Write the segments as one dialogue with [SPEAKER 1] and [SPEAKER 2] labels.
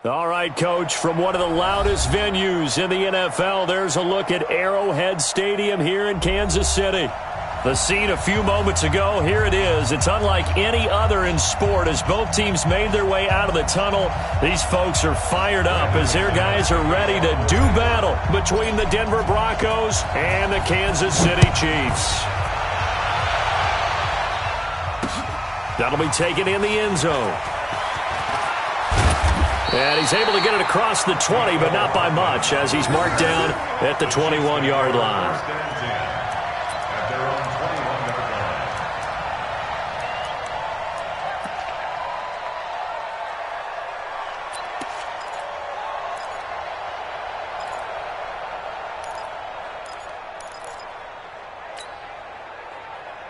[SPEAKER 1] All right, Coach, from one of the loudest venues in the NFL, there's a look at Arrowhead Stadium here in Kansas City. The scene a few moments ago, here it is. It's unlike any other in sport as both teams made their way out of the tunnel. These folks are fired up as their guys are ready to do battle between the Denver Broncos and the Kansas City Chiefs. That'll be taken in the end zone. And he's able to get it across the 20, but not by much, as he's marked down at the 21-yard line.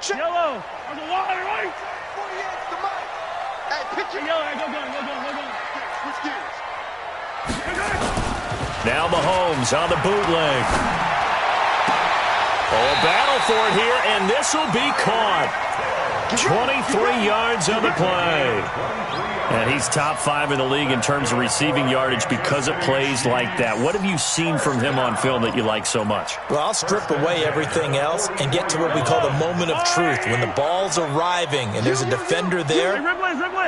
[SPEAKER 2] Yellow. On the line, right? 48's the mic. Hey, picture. Yellow. Go. Switch gears.
[SPEAKER 1] Now Mahomes on the bootleg. Oh, a battle for it here, and this will be caught. 23 yards on the play. And he's top 5 in the league in terms of receiving yardage because of plays like that. What have you seen from him on film that you like so much?
[SPEAKER 3] Well, I'll strip away everything else and get to what we call the moment of truth. When the ball's arriving and there's a defender there,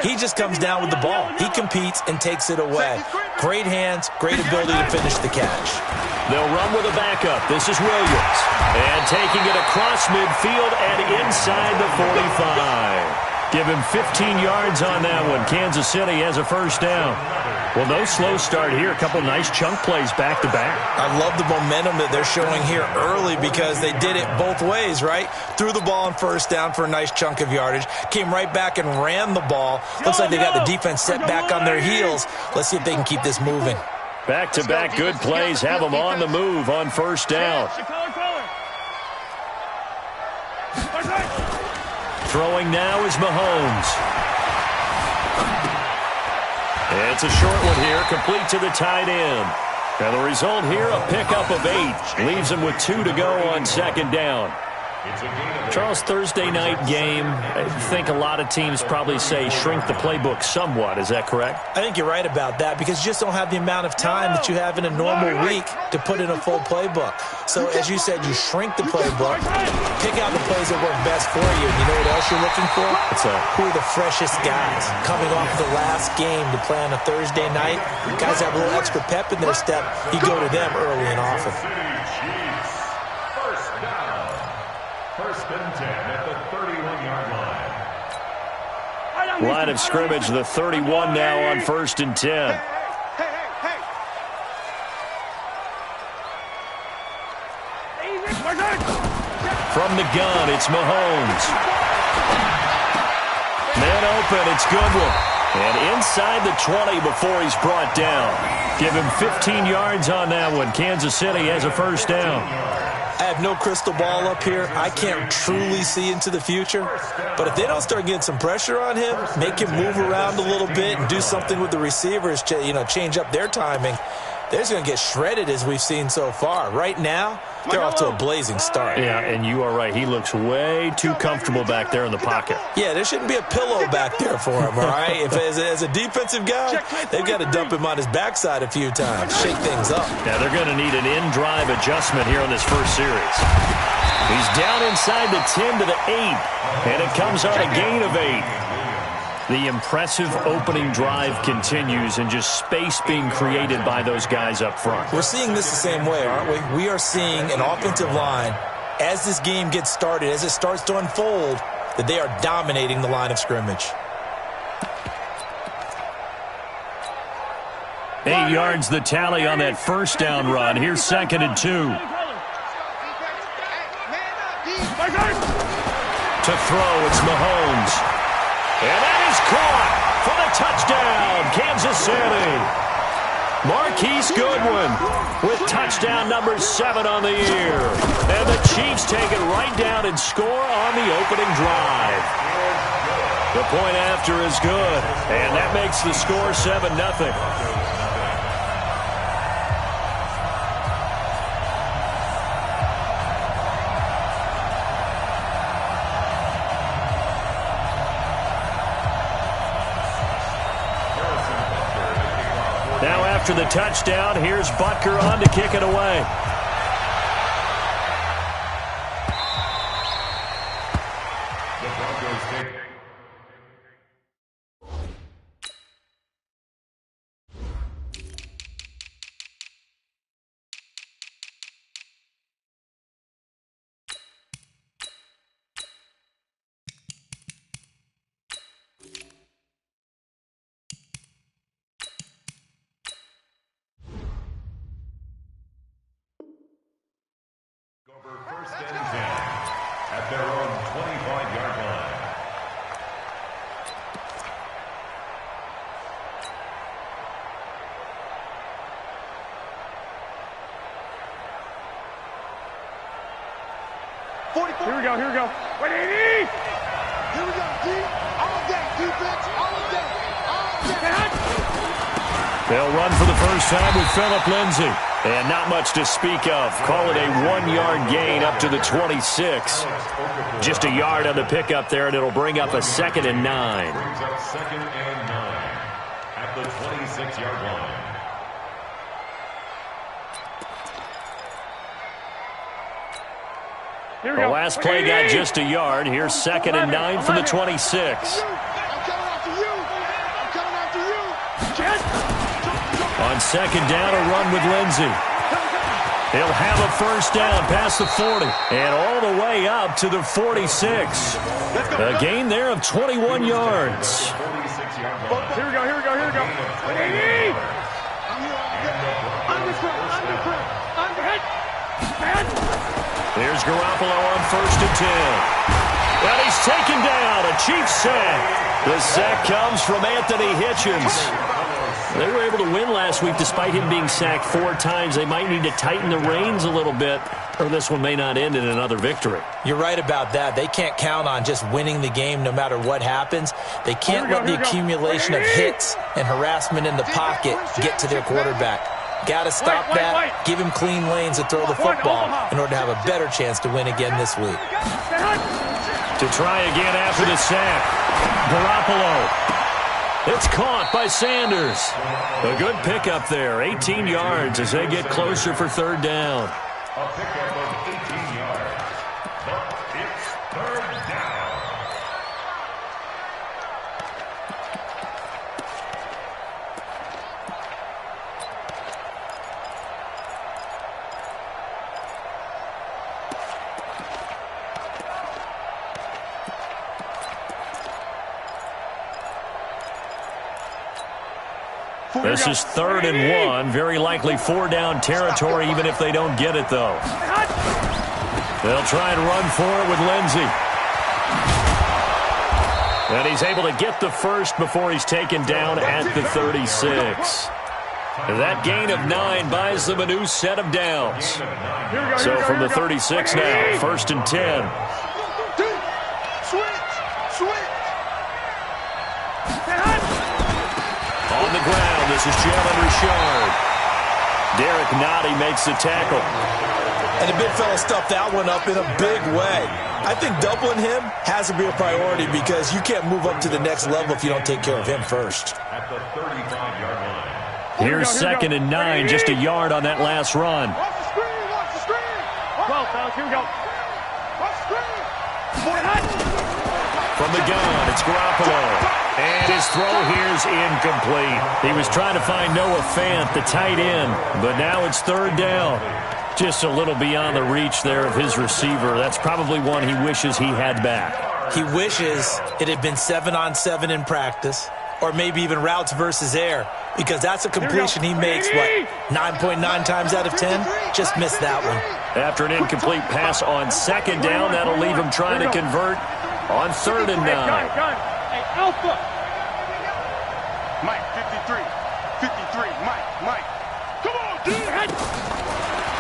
[SPEAKER 3] he just comes down with the ball. He competes and takes it away. Great hands, great ability to finish the catch.
[SPEAKER 1] They'll run with a backup. This is Williams. And taking it across midfield and inside the 45. Give him 15 yards on that one. Kansas City has a first down. Well, no slow start here. A couple nice chunk plays back-to-back.
[SPEAKER 3] I love the momentum that they're showing here early because they did it both ways, right? Threw the ball on first down for a nice chunk of yardage. Came right back and ran the ball. Looks like they got the defense set back on their heels. Let's see if they can keep this moving.
[SPEAKER 1] Back-to-back good plays have them on the move on first down. Throwing now is Mahomes. It's a short one here, complete to the tight end. And the result here, a pickup of 8. Leaves him with 2 to go on second down. Charles, Thursday night game, I think a lot of teams probably say shrink the playbook somewhat. Is that correct?
[SPEAKER 3] I think you're right about that because you just don't have the amount of time that you have in a normal week to put in a full playbook. So, as you said, you shrink the playbook, pick out the plays that work best for you. And you know what else you're looking for? Who are the freshest guys coming off the last game to play on a Thursday night? Guys have a little extra pep in their step. You go to them early and often.
[SPEAKER 4] First and 10 at the 31-yard line.
[SPEAKER 1] Line of scrimmage, the 31 now on first and 10. From the gun, it's Mahomes. Man open, it's Goodwin. And inside the 20 before he's brought down. Give him 15 yards on that one. Kansas City has a first down.
[SPEAKER 3] I have no crystal ball up here. I can't truly see into the future. But if they don't start getting some pressure on him, make him move around a little bit and do something with the receivers, change up their timing, they're just going to get shredded as we've seen so far. Right now, they're off to a blazing start.
[SPEAKER 1] Yeah, and you are right. He looks way too comfortable back there in the pocket.
[SPEAKER 3] Yeah, there shouldn't be a pillow back there for him, all right? If as a defensive guy, they've got to dump him on his backside a few times, shake things up.
[SPEAKER 1] Yeah, they're going to need an in-drive adjustment here in this first series. He's down inside the 10 to the 8, and it comes on a gain of 8. The impressive opening drive continues and just space being created by those guys up front.
[SPEAKER 3] We're seeing this the same way, aren't we? We are seeing an offensive line, as this game gets started, as it starts to unfold, that they are dominating the line of scrimmage.
[SPEAKER 1] 8 yards the tally on that first down run. Here's second and 2. To throw, it's Mahomes. And that is caught for the touchdown, Kansas City. Marquise Goodwin with touchdown number 7 on the year. And the Chiefs take it right down and score on the opening drive. The point after is good, and that makes the score 7-0. after the touchdown. Here's Butker on to kick it away.
[SPEAKER 4] The Broncos take it. Over first and 10 at their own 25-yard line.
[SPEAKER 2] Here we go, here we go. Wait, here we go, D. All day, defense, all day, all day.
[SPEAKER 1] They'll run for the first time with Phillip Lindsay. And not much to speak of. Call it a 1-yard gain up to the 26. Just a yard on the pickup there, and it'll bring up a 2nd and 9.
[SPEAKER 4] Brings up 2nd and 9 at the 26-yard line.
[SPEAKER 2] Here we
[SPEAKER 1] The
[SPEAKER 2] go.
[SPEAKER 1] last play got just a yard. Here's 2nd and 9 from the 26.
[SPEAKER 2] I'm coming after you. I'm coming after you.
[SPEAKER 1] On 2nd down, a run with Lindsay. He'll have a first down past the 40 and all the way up to the 46. A gain there of 21 yards.
[SPEAKER 2] Here we go, here we go, here we go.
[SPEAKER 1] Here's Garoppolo on 1st and 10. Well, he's taken down. A Chiefs sack. The sack comes from Anthony Hitchens. They were able to win last week despite him being sacked 4 times. They might need to tighten the reins a little bit, or this one may not end in another victory.
[SPEAKER 3] You're right about that. They can't count on just winning the game no matter what happens. They can't let the accumulation of hits and harassment in the pocket get to their quarterback. Got to stop that, give him clean lanes to throw the football in order to have a better chance to win again this week.
[SPEAKER 1] To try again after the sack, Garoppolo. It's caught by Sanders. A good pickup there, 18 yards as they get closer for 3rd down.
[SPEAKER 4] A pickup of 18 yards, but it's 3rd down.
[SPEAKER 1] This is 3rd and 1. Very likely 4-down territory, even if they don't get it, though. They'll try and run for it with Lindsay. And he's able to get the first before he's taken down at the 36. That gain of 9 buys them a new set of downs. So from the 36 now, 1st and 10. On the ground, this is Jalen Richard. Derek Nottie makes the tackle.
[SPEAKER 3] And the big fella stuffed that one up in a big way. I think doubling him has to be a priority because you can't move up to the next level if you don't take care of him first.
[SPEAKER 4] At the 35-yard line.
[SPEAKER 1] Here's 2nd and 9, just a yard on that last run.
[SPEAKER 2] Watch the screen, watch the screen. 12, fellas, here we go. Watch the screen.
[SPEAKER 1] From the gun, it's Garoppolo. And his throw here's incomplete. He was trying to find Noah Fant, the tight end, but now it's 3rd down. Just a little beyond the reach there of his receiver. That's probably one he wishes he had back.
[SPEAKER 3] He wishes it had been 7-on-7 in practice, or maybe even routes versus air, because that's a completion he makes, 9.9 times out of 10? Just missed that one.
[SPEAKER 1] After an incomplete pass on 2nd down, that'll leave him trying to convert on 3rd and 9.
[SPEAKER 2] Hey, Alpha. Mike, 53. 53, Mike. Come on, dude.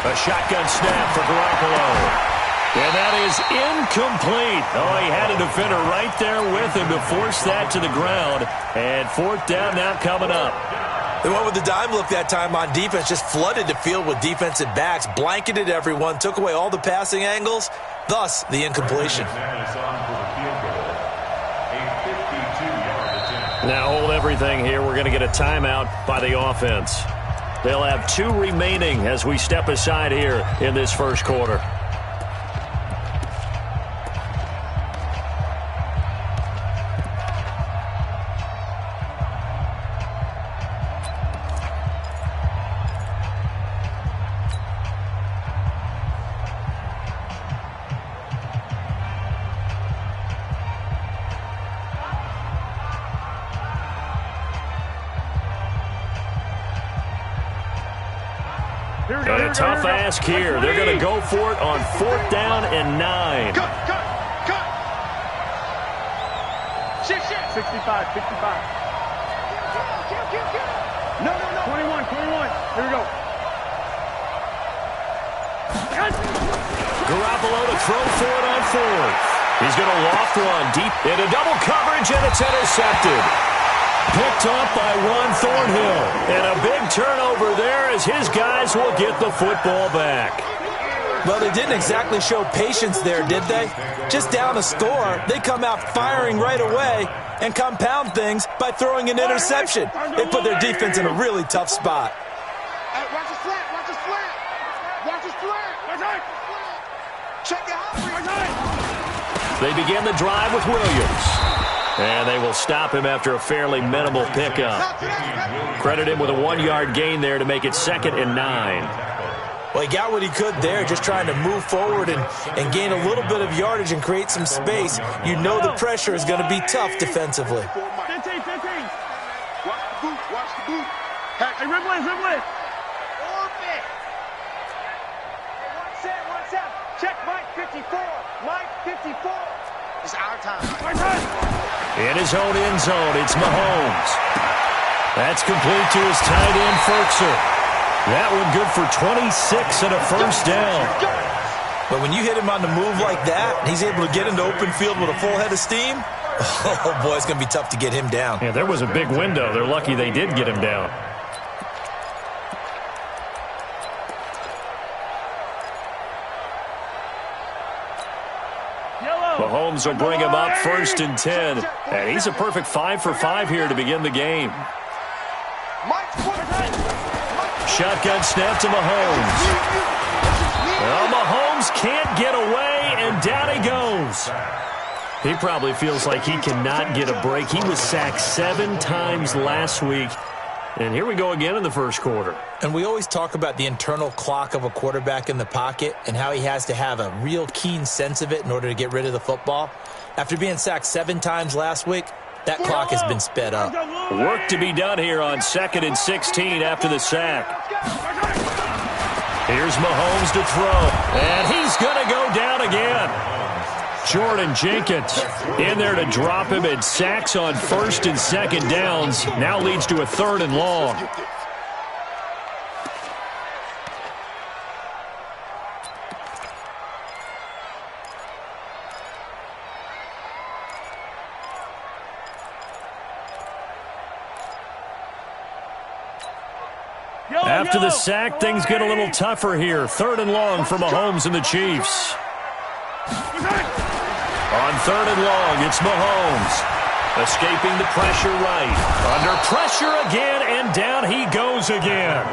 [SPEAKER 1] A shotgun snap for Garoppolo. And that is incomplete. Oh, he had a defender right there with him to force that to the ground. And 4th down now coming up.
[SPEAKER 3] They went with the dime look that time on defense, just flooded the field with defensive backs, blanketed everyone, took away all the passing angles, thus the incompletion.
[SPEAKER 1] Now hold everything here. We're going to get a timeout by the offense. They'll have 2 remaining as we step aside here in this first quarter. And a tough ask here. They're going to go for it on 4th down and 9.
[SPEAKER 2] Cut. 65. No. 21. Here we go.
[SPEAKER 1] Garoppolo to throw for it on 4th. He's going to loft one deep into double coverage, and it's intercepted. Picked off by Ron Thornhill. And a big turnover there as his guys will get the football back.
[SPEAKER 3] Well, they didn't exactly show patience there, did they? Just down a score, they come out firing right away and compound things by throwing an interception. They put their defense in a really tough spot.
[SPEAKER 2] Hey, watch his flat. Check it out.
[SPEAKER 1] They begin the drive with Williams. And they will stop him after a fairly minimal pickup. Credit him with a 1-yard gain there to make it 2nd and 9.
[SPEAKER 3] Well, he got what he could there, just trying to move forward and gain a little bit of yardage and create some space. You know the pressure is going to be tough defensively.
[SPEAKER 2] 15. Watch the boot. Hey, Ridley. Orbit. One set. Check Mike 54. It's our time.
[SPEAKER 1] In his own end zone, it's Mahomes. That's complete to his tight end, Ferkser. That one good for 26 and a first down.
[SPEAKER 3] But when you hit him on the move like that, and he's able to get into open field with a full head of steam, oh, boy, it's going to be tough to get him down.
[SPEAKER 1] Yeah, there was a big window. They're lucky they did get him down. Mahomes will bring him up 1st and 10. And he's a perfect 5 for 5 here to begin the game. Shotgun snap to Mahomes. Well, Mahomes can't get away, and down he goes. He probably feels like he cannot get a break. He was sacked 7 times last week. And here we go again in the first quarter.
[SPEAKER 3] And we always talk about the internal clock of a quarterback in the pocket and how he has to have a real keen sense of it in order to get rid of the football. After being sacked 7 times last week, that clock has been sped up.
[SPEAKER 1] Work to be done here on 2nd and 16 after the sack. Here's Mahomes to throw, and he's going to go down again. Jordan Jenkins in there to drop him, and sacks on 1st and 2nd downs now leads to a 3rd and long. After the sack, things get a little tougher here. 3rd and long for Mahomes and the Chiefs. On 3rd and long, it's Mahomes. Escaping the pressure right. Under pressure again, and down he goes again.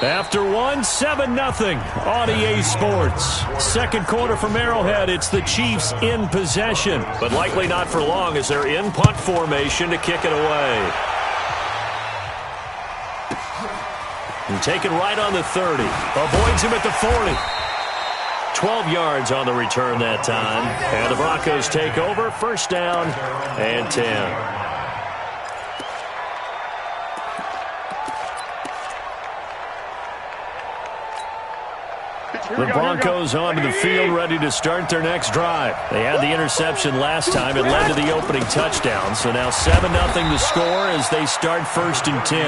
[SPEAKER 1] After 7-0 on EA Sports. Second quarter from Arrowhead, it's the Chiefs in possession. But likely not for long as they're in punt formation to kick it away. And taken right on the 30. Avoids him at the 40. 12 yards on the return that time. And the Broncos take over. 1st down and 10. The Broncos onto the field, ready to start their next drive. They had the interception last time. It led to the opening touchdown. So now 7-0 the score as they start 1st and 10.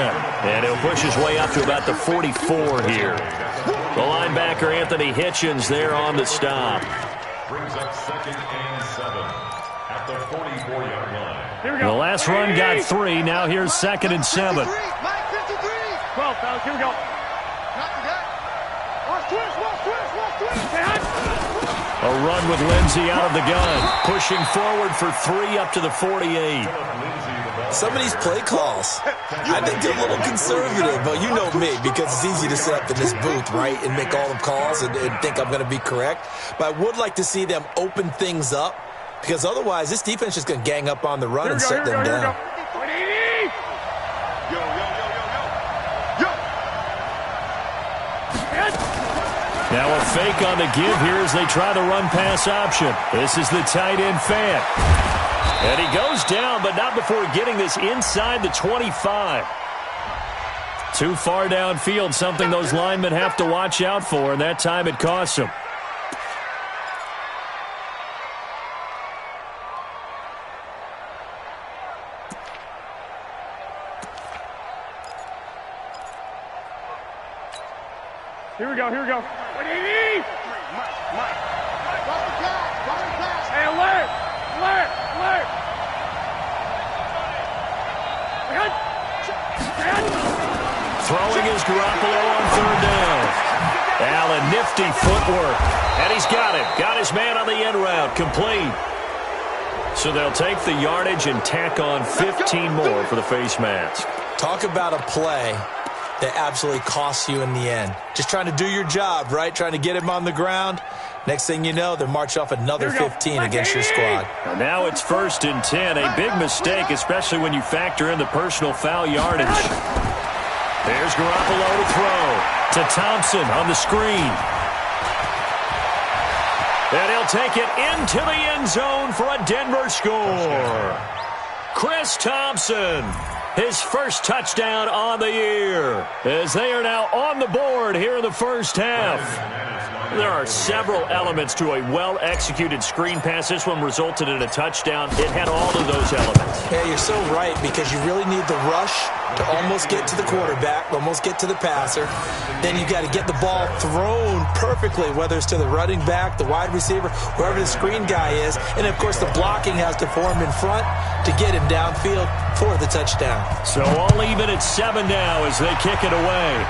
[SPEAKER 1] And he'll push his way up to about the 44 here. The linebacker, Anthony Hitchens, there on the stop.
[SPEAKER 4] Brings up 2nd and 7 at the 44-yard line.
[SPEAKER 1] The last run got 3. Now here's 2nd and 7.
[SPEAKER 2] 12, fellas, here we go.
[SPEAKER 1] A run with Lindsey out of the gun. Pushing forward for 3 up to the 48.
[SPEAKER 4] Lindsey the ball
[SPEAKER 3] Some of these play calls, I think they're a little conservative, but you know me, because it's easy to sit up in this booth, right, and make all the calls and think I'm going to be correct. But I would like to see them open things up, because otherwise this defense is going to gang up on the run and shut them down.
[SPEAKER 1] Now a fake on the give here as they try the run-pass option. This is the tight end Fant. And he goes down, but not before getting this inside the 25. Too far downfield, something those linemen have to watch out for, and that time it costs them.
[SPEAKER 2] Here we go, here we go. What do you need? Mike. Drop the pass. Hey, alert!
[SPEAKER 1] Throwing is Garoppolo on third down. Allen, nifty footwork. And he's got it. Got his man on the end route. Complete. So they'll take the yardage and tack on 15 more for the face mask.
[SPEAKER 3] Talk about a play that absolutely costs you in the end. Just trying to do your job, right? Trying to get him on the ground. Next thing you know, they're march off another 15 against your squad.
[SPEAKER 1] Well, now it's 1st and 10. A big mistake, especially when you factor in the personal foul yardage. There's Garoppolo to throw to Thompson on the screen. And he'll take it into the end zone for a Denver score. Chris Thompson, his first touchdown on the year, as they are now on the board here in the first half. There are several elements to a well-executed screen pass. This one resulted in a touchdown. It had all of those elements.
[SPEAKER 3] Yeah, you're so right, because you really need the rush to almost get to the quarterback, almost get to the passer. Then you got to get the ball thrown perfectly, whether it's to the running back, the wide receiver, whoever the screen guy is. And, of course, the blocking has to form in front to get him downfield for the touchdown.
[SPEAKER 1] So all even at 7 now as they kick it away.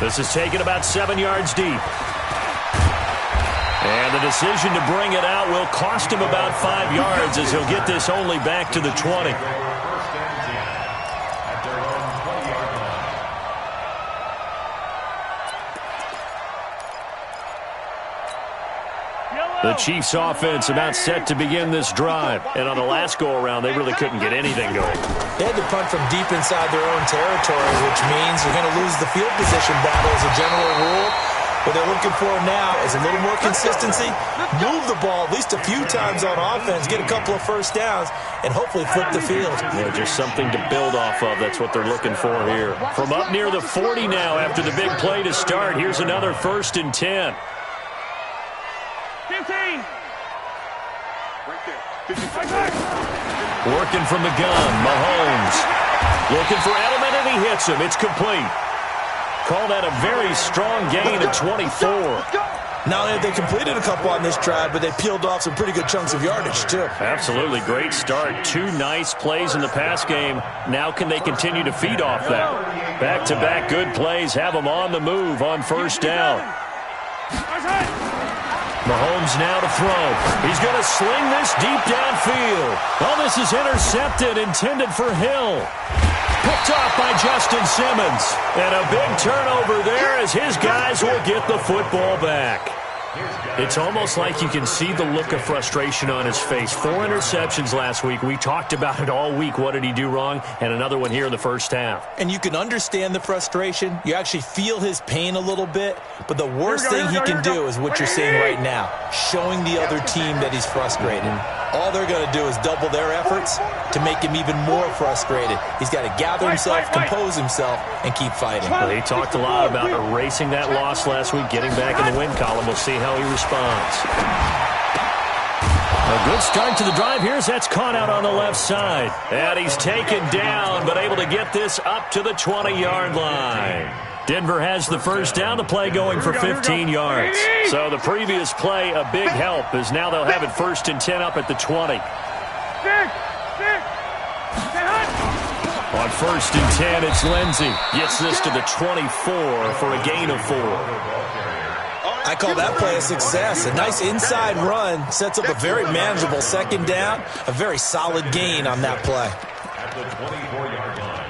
[SPEAKER 1] This is taken about 7 yards deep. And the decision to bring it out will cost him about 5 yards as he'll get this only back to the 20. The Chiefs offense about set to begin this drive. And on the last go-around, they really couldn't get anything going.
[SPEAKER 3] They had to punt from deep inside their own territory, which means you're going to lose the field position battle as a general rule. What they're looking for now is a little more consistency, move the ball at least a few times on offense, get a couple of first downs, and hopefully flip the field.
[SPEAKER 1] Yeah, just something to build off of. That's what they're looking for here. From up near the 40 now after the big play to start, here's another 1st and 10.
[SPEAKER 2] 15. Right there. 55.
[SPEAKER 1] Working from the gun, Mahomes. Looking for Edelman, and he hits him. It's complete. Call that a very strong gain at 24.
[SPEAKER 3] Not only have they completed a couple on this drive, but they peeled off some pretty good chunks of yardage, too.
[SPEAKER 1] Absolutely. Great start. 2 nice plays in the pass game. Now can they continue to feed off that? Back-to-back good plays have them on the move on 1st down. Mahomes now to throw. He's going to sling this deep downfield. Oh, this is intercepted, intended for Hill. Picked off by Justin Simmons. And a big turnover there as his guys will get the football back. It's almost like you can see the look of frustration on his face. 4 interceptions last week. We talked about it all week. What did he do wrong? And another one here in the first half.
[SPEAKER 3] And you can understand the frustration. You actually feel his pain a little bit. But the worst thing he can do is what you're seeing right now, showing the other team that he's frustrated. All they're going to do is double their efforts to make him even more frustrated. He's got to gather himself, compose himself, and keep fighting.
[SPEAKER 1] Well, he talked a lot about erasing that loss last week, getting back in the win column. We'll see how he responds. A good start to the drive here as that's caught out on the left side. And he's taken down, but able to get this up to the 20-yard line. Denver has the first down, the play going for 15 yards. So the previous play, a big help, as now they'll have it 1st and 10 up at the 20. On 1st and 10, it's Lindsey. Gets this to the 24 for a gain of 4.
[SPEAKER 3] I call that play a success. A nice inside run sets up a very manageable second down, a very solid gain on that play.
[SPEAKER 4] At the 24-yard line.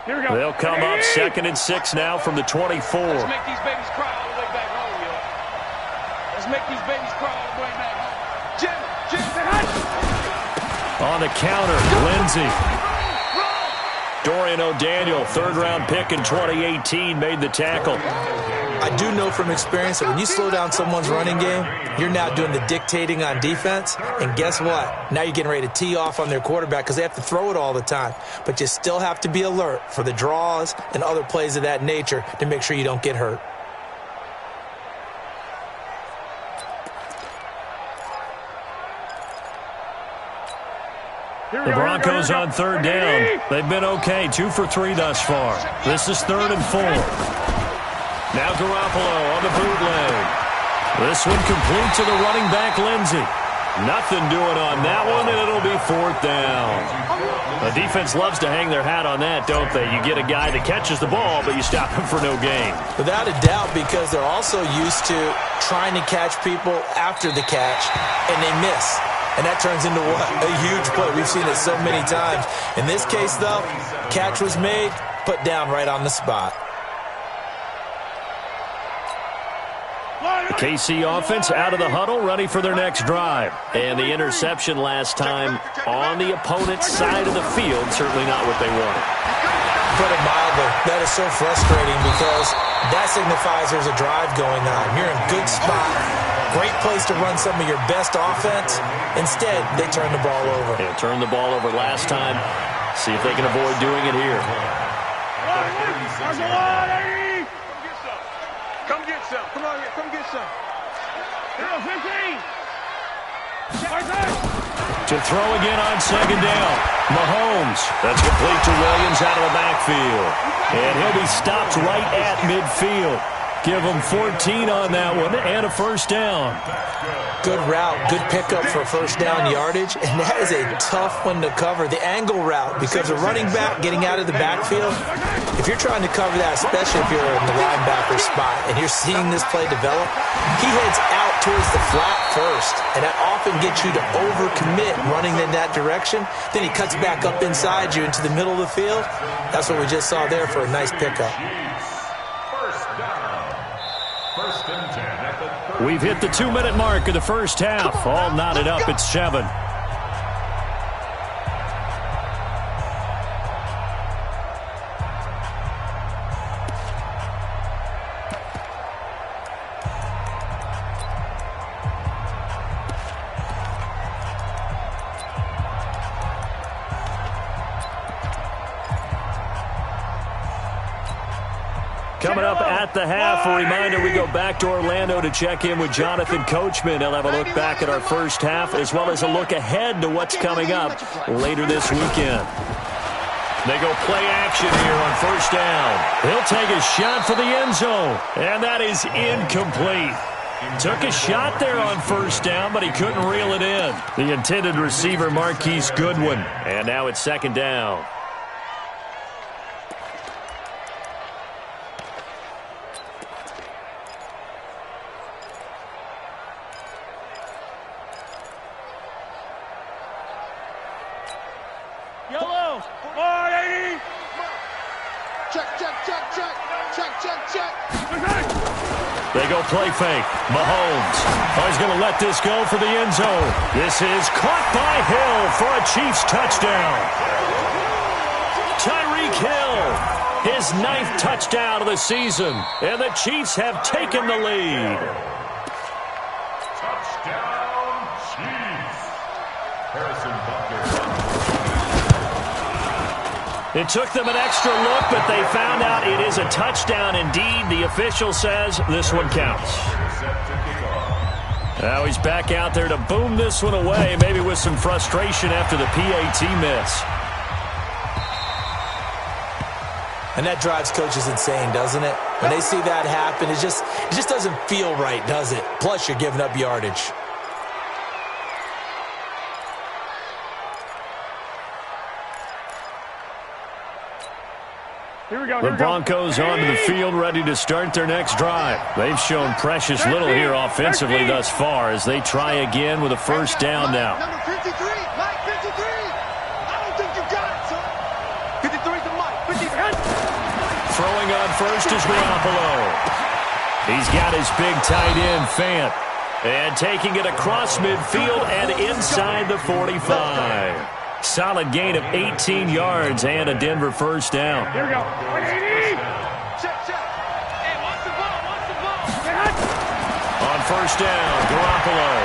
[SPEAKER 2] Here we go.
[SPEAKER 1] They'll come up 2nd and 6 now from the 24.
[SPEAKER 2] Let's make these babies cry all the way back home, yo. Let's make these babies cry all the way back home. Jim, say hi.
[SPEAKER 1] On the counter, Lindsey. Dorian O'Daniel, 3rd-round pick in 2018, made the tackle.
[SPEAKER 3] I do know from experience that when you slow down someone's running game, you're now doing the dictating on defense. And guess what? Now you're getting ready to tee off on their quarterback because they have to throw it all the time. But you still have to be alert for the draws and other plays of that nature to make sure you don't get hurt.
[SPEAKER 1] The Broncos on 3rd down. They've been okay, 2 for 3 thus far. This is 3rd and 4. Now Garoppolo on the bootleg. This one complete to the running back, Lindsey. Nothing doing on that one, and it'll be 4th down. The defense loves to hang their hat on that, don't they? You get a guy that catches the ball, but you stop him for no gain.
[SPEAKER 3] Without a doubt, because they're also used to trying to catch people after the catch, and they miss. And that turns into what? A huge play. We've seen it so many times. In this case, though, catch was made, put down right on the spot.
[SPEAKER 1] The KC offense out of the huddle, ready for their next drive. And the interception last time on the opponent's side of the field, certainly not what they wanted.
[SPEAKER 3] Put it mildly, that is so frustrating because that signifies there's a drive going on. You're in good spot. Great place to run some of your best offense. Instead, they turn the ball over.
[SPEAKER 1] Yeah, turned the ball over last time. See if they can avoid doing it here.
[SPEAKER 2] Come get some. Come on here. Come get some. Here, 15.
[SPEAKER 1] To throw again on 2nd down. Mahomes. That's complete to Williams out of the backfield. And he'll be stopped right at midfield. Give him 14 on that one and a 1st down.
[SPEAKER 3] Good route, good pickup for 1st down yardage, and that is a tough one to cover. The angle route, because a running back getting out of the backfield, if you're trying to cover that, especially if you're in the linebacker spot and you're seeing this play develop, he heads out towards the flat first, and that often gets you to overcommit running in that direction. Then he cuts back up inside you into the middle of the field. That's what we just saw there for a nice pickup.
[SPEAKER 1] We've hit the 2-minute mark of the first half. All knotted up at 7. Coming up at the half, a reminder, we go back to Orlando to check in with Jonathan Coachman. He'll have a look back at our first half as well as a look ahead to what's coming up later this weekend. They go play action here on 1st down. He'll take a shot for the end zone, and that is incomplete. Took a shot there on 1st down, but he couldn't reel it in. The intended receiver, Marquise Goodwin, and now it's 2nd down.
[SPEAKER 2] Yellow. 180. Check.
[SPEAKER 1] They go play fake. Mahomes. Oh, he's going to let this go for the end zone. This is caught by Hill for a Chiefs touchdown. Tyreek Hill, his 9th touchdown of the season, and the Chiefs have taken the lead.
[SPEAKER 4] Touchdown, Chiefs. Harrison Butker.
[SPEAKER 1] It took them an extra look, but they found out it is a touchdown indeed. The official says this one counts. Now he's back out there to boom this one away, maybe with some frustration after the PAT miss.
[SPEAKER 3] And that drives coaches insane, doesn't it? When they see that happen, it just doesn't feel right, does it? Plus, you're giving up yardage.
[SPEAKER 1] The Broncos onto the field, ready to start their next drive. They've shown precious little here offensively thus far as they try again with a first down now.
[SPEAKER 2] Number 53, Mike 53. I don't think you got it, son. 53 to Mike. 53.
[SPEAKER 1] Throwing on first is Garoppolo. He's got his big tight end, Fant. And taking it across midfield and inside the 45. Solid gain of 18 yards and a Denver first down.
[SPEAKER 2] Here we go. 180. Check. Hey, watch the ball.
[SPEAKER 1] On first down, Garoppolo.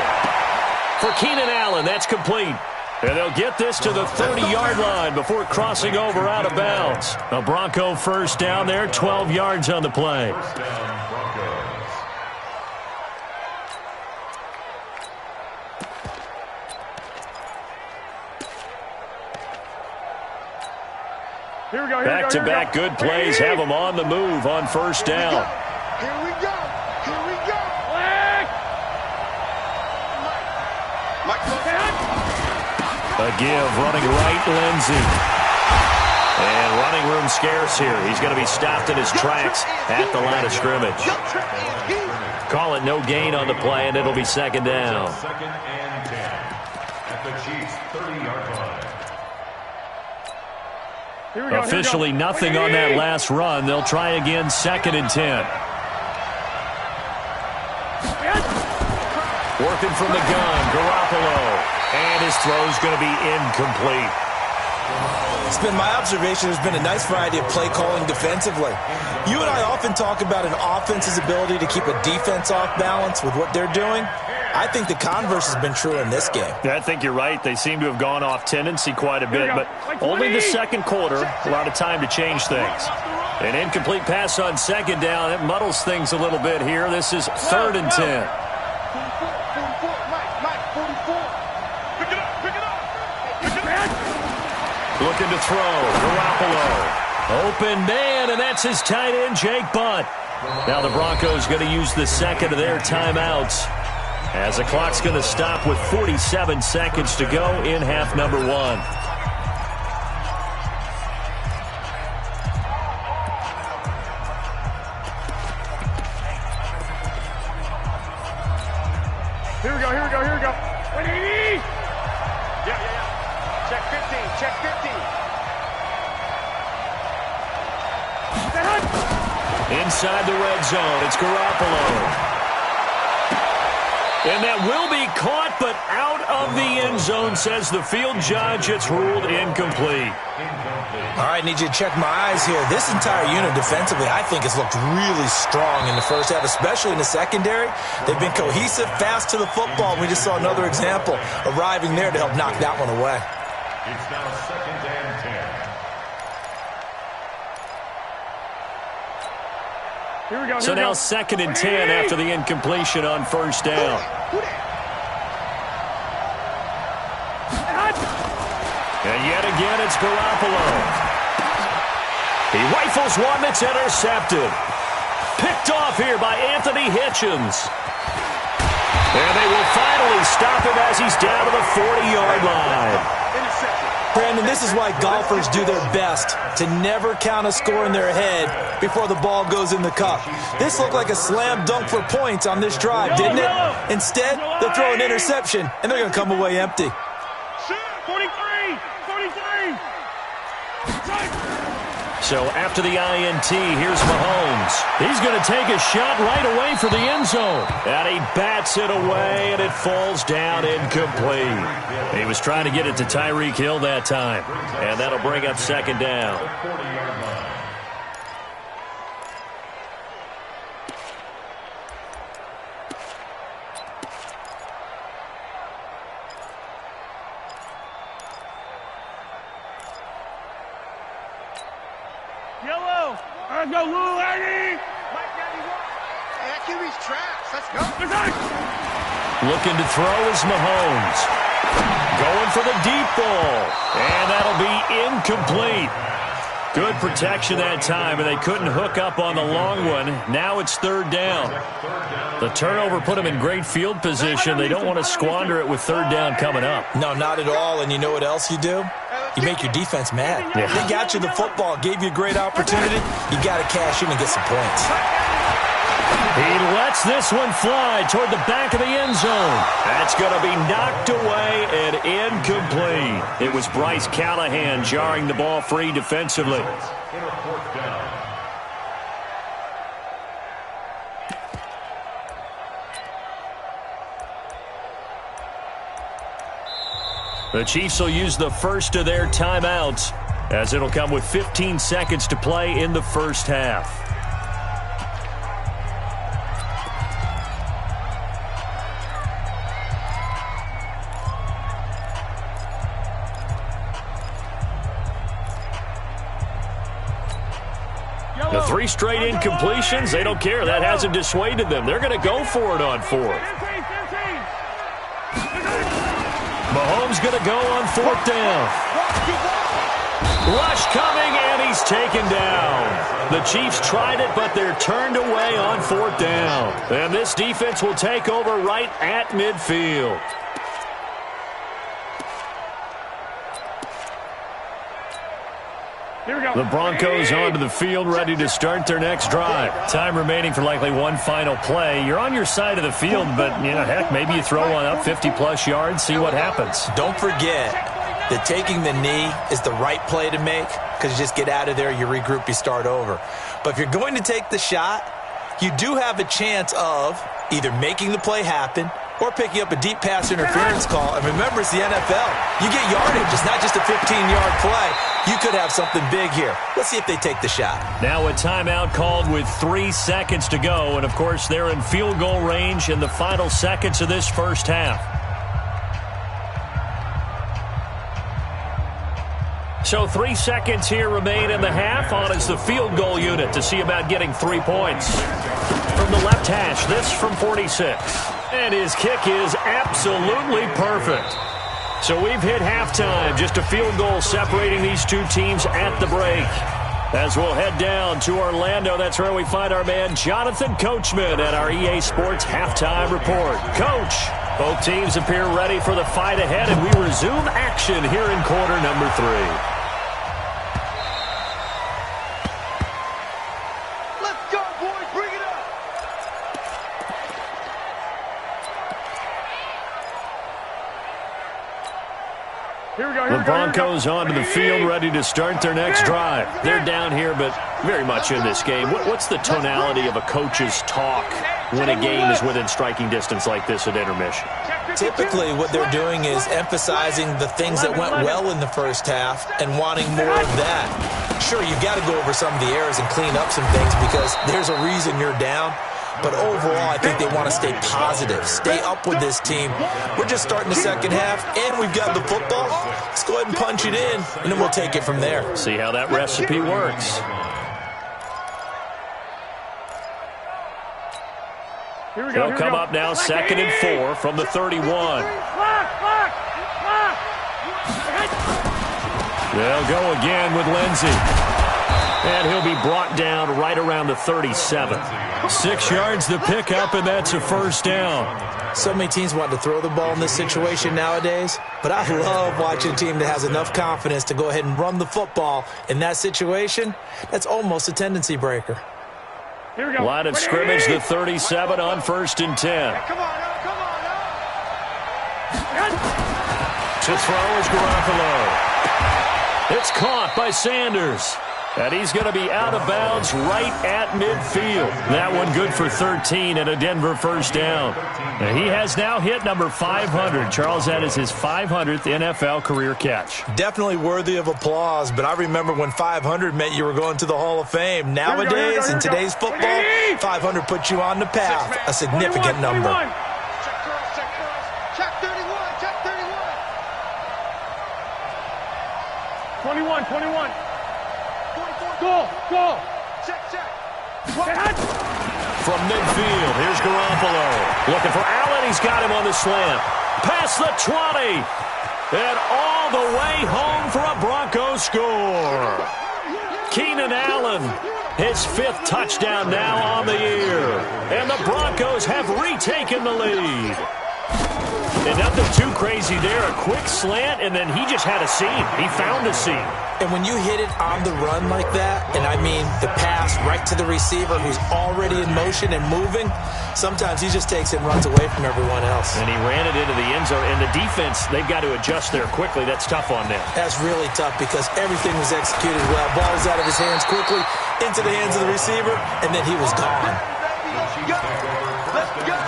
[SPEAKER 1] For Keenan Allen, that's complete. And they'll get this to the 30-yard line before crossing over out of bounds. A Bronco first down there, 12 yards on the play.
[SPEAKER 4] First down, Broncos.
[SPEAKER 1] Back-to-back good plays have them on the move on first down.
[SPEAKER 2] Here we go.
[SPEAKER 1] A give running right, Lindsey. And running room scarce here. He's going to be stopped in his tracks at the line of scrimmage. Call it no gain on the play, and it'll be second down.
[SPEAKER 4] Second and 10 at the Chiefs' 30-yard line.
[SPEAKER 1] Officially nothing on that last run. They'll try again, second and 10. Working from the gun, Garoppolo. And his throw's going to be incomplete.
[SPEAKER 3] It's been my observation there's been a nice variety of play calling defensively. You and I often talk about an offense's ability to keep a defense off balance with what they're doing. I think the converse has been true in this game.
[SPEAKER 1] Yeah, I think you're right. They seem to have gone off tendency quite a bit, but only the second quarter, a lot of time to change things. An incomplete pass on second down. It muddles things a little bit here. This is third and 10. Looking to throw, Garoppolo. Open man, and that's his tight end, Jake Butt. Now the Broncos going to use the second of their timeouts as the clock's going to stop with 47 seconds to go in half number one.
[SPEAKER 2] Here we go. 180. Yeah. Check 15.
[SPEAKER 1] Inside the red zone, it's Garoppolo. And that will be caught, but out of the end zone, says the field judge. It's ruled incomplete.
[SPEAKER 3] All right, need you to check my eyes here. This entire unit defensively, I think, has looked really strong in the first half, especially in the secondary. They've been cohesive, fast to the football. We just saw another example arriving there to help knock that one away.
[SPEAKER 4] It's now second and 10.
[SPEAKER 1] So now second and 10 after the incompletion on first down. And yet again, it's Garoppolo. He rifles one that's intercepted. Picked off here by Anthony Hitchens. And they will finally stop him as he's down to the 40-yard line.
[SPEAKER 3] Brandon, this is why golfers do their best to never count a score in their head before the ball goes in the cup. This looked like a slam dunk for points on this drive, didn't it? Instead, they'll throw an interception, and they're going to come away empty.
[SPEAKER 2] 43.
[SPEAKER 1] So after the INT, here's Mahomes. He's going to take a shot right away for the end zone. And he bats it away, and it falls down incomplete. He was trying to get it to Tyreek Hill that time. And that'll bring up second down.
[SPEAKER 2] Yellow. Let's go, Lou Eddie. That QB's trash. Let's go.
[SPEAKER 1] Looking to throw is Mahomes. Going for the deep ball. And that'll be incomplete. Good protection that time, and they couldn't hook up on the long one. Now it's third down. The turnover put them in great field position. They don't want to squander it with third down coming up.
[SPEAKER 3] No, not at all. And you know what else you do? You make your defense mad.
[SPEAKER 1] Yeah.
[SPEAKER 3] They got you the football, gave you a great opportunity. You got to cash in and get some points.
[SPEAKER 1] He lets this one fly toward the back of the end zone. That's going to be knocked away and incomplete. It was Bryce Callahan jarring the ball free defensively. The Chiefs will use the first of their timeouts, as it'll come with 15 seconds to play in the first half. The 3 straight incompletions, they don't care. That hasn't dissuaded them. They're going to go for it on 4th. Mahomes going to go on 4th down. Rush coming, and he's taken down. The Chiefs tried it, but they're turned away on 4th down. And this defense will take over right at midfield.
[SPEAKER 2] Here we go.
[SPEAKER 1] The Broncos onto the field, ready to start their next drive. Time remaining for likely one final play. You're on your side of the field, but, heck, maybe you throw one up 50-plus yards, see what happens.
[SPEAKER 3] Don't forget that taking the knee is the right play to make, because you just get out of there, you regroup, you start over. But if you're going to take the shot, you do have a chance of either making the play happen or picking up a deep pass interference call. And remember, it's the NFL. You get yardage. It's not just a 15-yard play. You could have something big here. Let's see if they take the shot.
[SPEAKER 1] Now a timeout called with 3 seconds to go. And, of course, they're in field goal range in the final seconds of this first half. So 3 seconds here remain in the half. On is the field goal unit to see about getting 3 points. From the left hash, this from 46. And his kick is absolutely perfect. So we've hit halftime. Just a field goal separating these two teams at the break. As we'll head down to Orlando, that's where we find our man Jonathan Coachman at our EA Sports Halftime Report. Coach, both teams appear ready for the fight ahead, and we resume action here in quarter number 3. The Broncos onto the field, ready to start their next drive. They're down here, but very much in this game. What's the tonality of a coach's talk when a game is within striking distance like this at intermission?
[SPEAKER 3] Typically, what they're doing is emphasizing the things that went well in the first half and wanting more of that. Sure, you've got to go over some of the errors and clean up some things because there's a reason you're down. But overall, I think they want to stay positive, stay up with this team. We're just starting the second half, and we've got the football. Let's go ahead and punch it in, and then we'll take it from there.
[SPEAKER 1] See how that recipe works. They'll come up now, 2nd and 4 from the 31. They'll go again with Lindsey. And he'll be brought down right around the 37. 6 yards to pick up, and that's a first down.
[SPEAKER 3] So many teams want to throw the ball in this situation nowadays, but I love watching a team that has enough confidence to go ahead and run the football. In that situation, that's almost a tendency breaker.
[SPEAKER 2] Here we go.
[SPEAKER 1] Line of scrimmage, the 37 on 1st and 10.
[SPEAKER 2] Come on, come on.
[SPEAKER 1] To throw is Garoppolo. It's caught by Sanders. And he's going to be out of bounds right at midfield. That one good for 13 and a Denver first down. And he has now hit number 500. Charles, that is his 500th NFL career catch.
[SPEAKER 3] Definitely worthy of applause, but I remember when 500 meant you were going to the Hall of Fame. Nowadays, in today's football, 500 puts you on the path, a significant number.
[SPEAKER 2] Check 31, check 31. 21. Go. Check.
[SPEAKER 1] From midfield, here's Garoppolo. Looking for Allen. He's got him on the slant. Past the 20. And all the way home for a Broncos score. Keenan Allen, his 5th touchdown now on the year. And the Broncos have retaken the lead. And nothing too crazy there. A quick slant, and then he just had a seam. He found a seam.
[SPEAKER 3] And when you hit it on the run like that, and I mean the pass right to the receiver who's already in motion and moving, sometimes he just takes it and runs away from everyone else.
[SPEAKER 1] And he ran it into the end zone. And the defense, they've got to adjust there quickly. That's tough on them.
[SPEAKER 3] That's really tough because everything was executed well. Ball was out of his hands quickly, into the hands of the receiver, and then he was gone.
[SPEAKER 2] Let's go.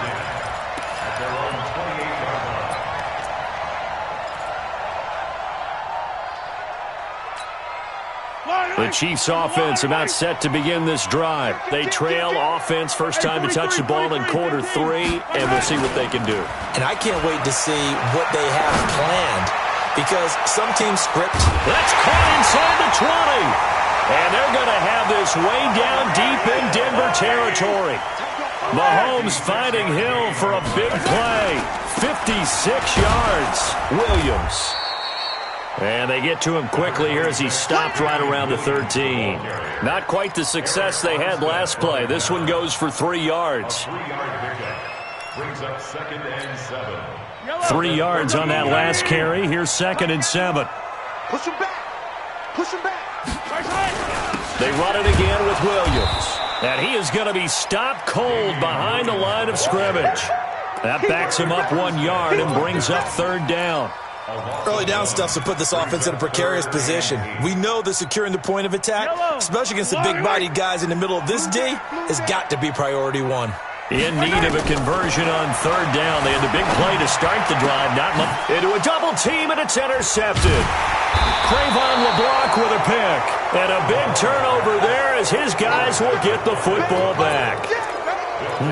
[SPEAKER 1] The Chiefs offense about set to begin this drive. They trail offense, first time to touch the ball in Q3, and we'll see what they can do.
[SPEAKER 3] And I can't wait to see what they have planned because some teams script.
[SPEAKER 1] That's caught inside the 20. And they're going to have this way down deep in Denver territory. Mahomes finding Hill for a big play. 56 yards. Williams. And they get to him quickly here as he stopped right around the 13. Not quite the success they had last play. This one goes for 3 yards.
[SPEAKER 4] Brings up 2nd and 7.
[SPEAKER 1] 3 yards on that last carry. Here's 2nd and 7.
[SPEAKER 2] Push him back. Push him back.
[SPEAKER 1] They run it again with Williams. And he is going to be stopped cold behind the line of scrimmage. That backs him up 1 yard and brings up 3rd down.
[SPEAKER 3] Early down stuff to put this offense in a precarious position. We know that securing the point of attack, especially against the big-bodied guys in the middle of this D, has got to be priority 1.
[SPEAKER 1] In need of a conversion on 3rd down. They had the big play to start the drive. Not much. Into a double team, and it's intercepted. Trayvon LeBlanc with a pick. And a big turnover there as his guys will get the football back.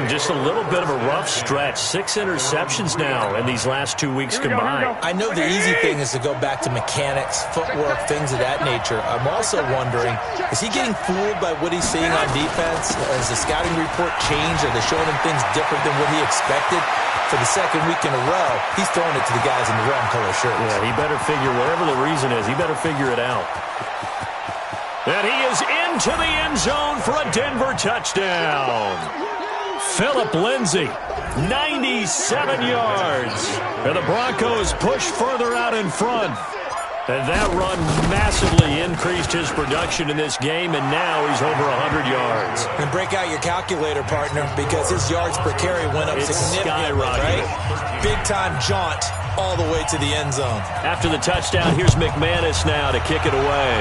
[SPEAKER 1] Just a little bit of a rough stretch. 6 interceptions now in these last 2 weeks combined.
[SPEAKER 3] I know the easy thing is to go back to mechanics, footwork, things of that nature. I'm also wondering, is he getting fooled by what he's seeing on defense? Has the scouting report changed? Are they showing him things different than what he expected? For the 2nd week in a row, he's throwing it to the guys in the wrong color shirts.
[SPEAKER 1] Yeah, he better figure, whatever the reason is, he better figure it out. And he is into the end zone for a Denver touchdown. Phillip Lindsay, 97 yards. And the Broncos push further out in front. And that run massively increased his production in this game, and now he's over 100 yards.
[SPEAKER 3] And break out your calculator, partner, because his yards per carry went up significantly, right? Big-time jaunt all the way to the end zone.
[SPEAKER 1] After the touchdown, here's McManus now to kick it away.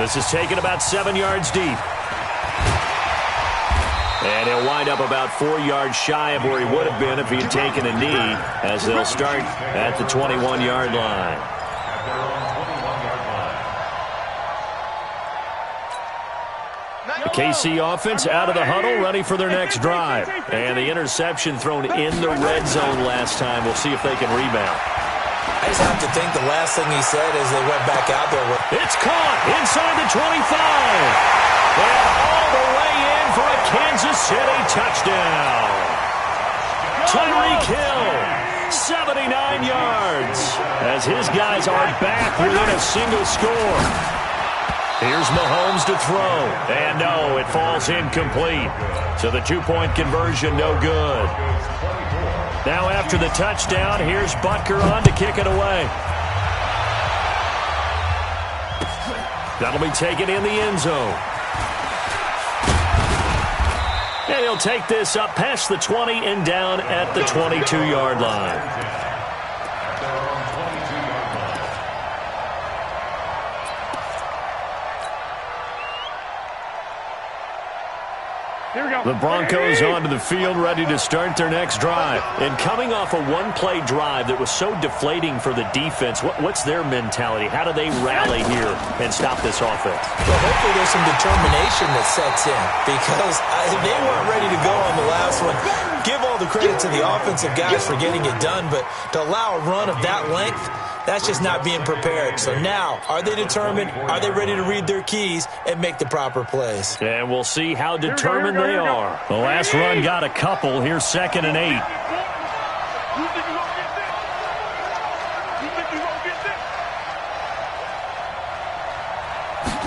[SPEAKER 1] This is taken about 7 yards deep. And he'll wind up about 4 yards shy of where he would have been if he had taken a knee, as they'll start at the 21-yard line. The KC offense out of the huddle, ready for their next drive. And the interception thrown in the red zone last time. We'll see if they can rebound.
[SPEAKER 3] I just have to think the last thing he said as they went back out there was,
[SPEAKER 1] it's caught inside the 25. And all the way in for a Kansas City touchdown. Tyreek Hill, 79 yards, as his guys are back within a single score. Here's Mahomes to throw. And no, it falls incomplete. So the 2-point conversion, no good. Now after the touchdown, here's Butker on to kick it away. That'll be taken in the end zone. And he'll take this up past the 20 and down at the 22-yard line. The Broncos onto the field, ready to start their next drive. And coming off a one-play drive that was so deflating for the defense, what's their mentality? How do they rally here and stop this offense?
[SPEAKER 3] Well, hopefully there's some determination that sets in, because they weren't ready to go on the last one. Give all the credit to the offensive guys for getting it done, but to allow a run of that length, that's just not being prepared. So now, are they determined? Are they ready to read their keys and make the proper plays?
[SPEAKER 1] And we'll see how determined they are. The last run got a couple. Here's 2nd and 8.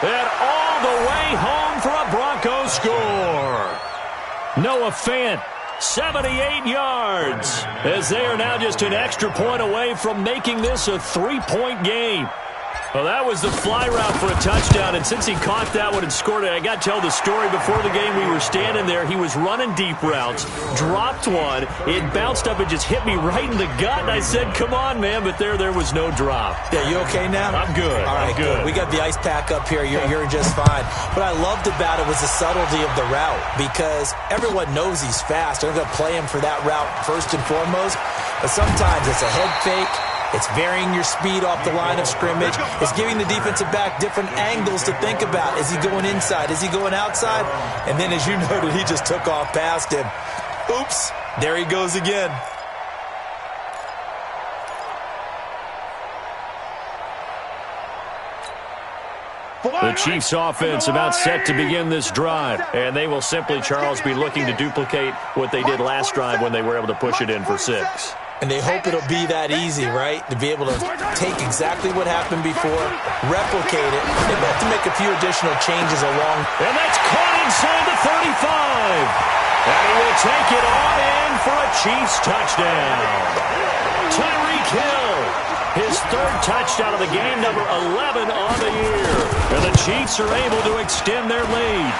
[SPEAKER 1] And all the way home for a Broncos score. Noah Fant, 78 yards, as they are now just an extra point away from making this a 3-point game. Well, that was the fly route for a touchdown, and since he caught that one and scored it, I got to tell the story. Before the game, we were standing there. He was running deep routes, dropped one. It bounced up and just hit me right in the gut, and I said, come on, man, but there was no drop.
[SPEAKER 3] Yeah, you okay now?
[SPEAKER 1] I'm good.
[SPEAKER 3] All right,
[SPEAKER 1] I'm good.
[SPEAKER 3] We got the ice pack up here. You're just fine. What I loved about it was the subtlety of the route, because everyone knows he's fast. They're going to play him for that route first and foremost, but sometimes it's a head fake. It's varying your speed off the line of scrimmage. It's giving the defensive back different angles to think about. Is he going inside? Is he going outside? And then, as you noted, he just took off past him. Oops, there he goes again.
[SPEAKER 1] The Chiefs' offense about set to begin this drive, and they will simply, Charles, be looking to duplicate what they did last drive when they were able to push it in for 6.
[SPEAKER 3] And they hope it'll be that easy, right? To be able to take exactly what happened before, replicate it. They have to make a few additional changes along.
[SPEAKER 1] And that's caught inside the 35. And he will take it on in for a Chiefs touchdown. Tyreek Hill, his 3rd touchdown of the game, number 11 on the year. And the Chiefs are able to extend their lead.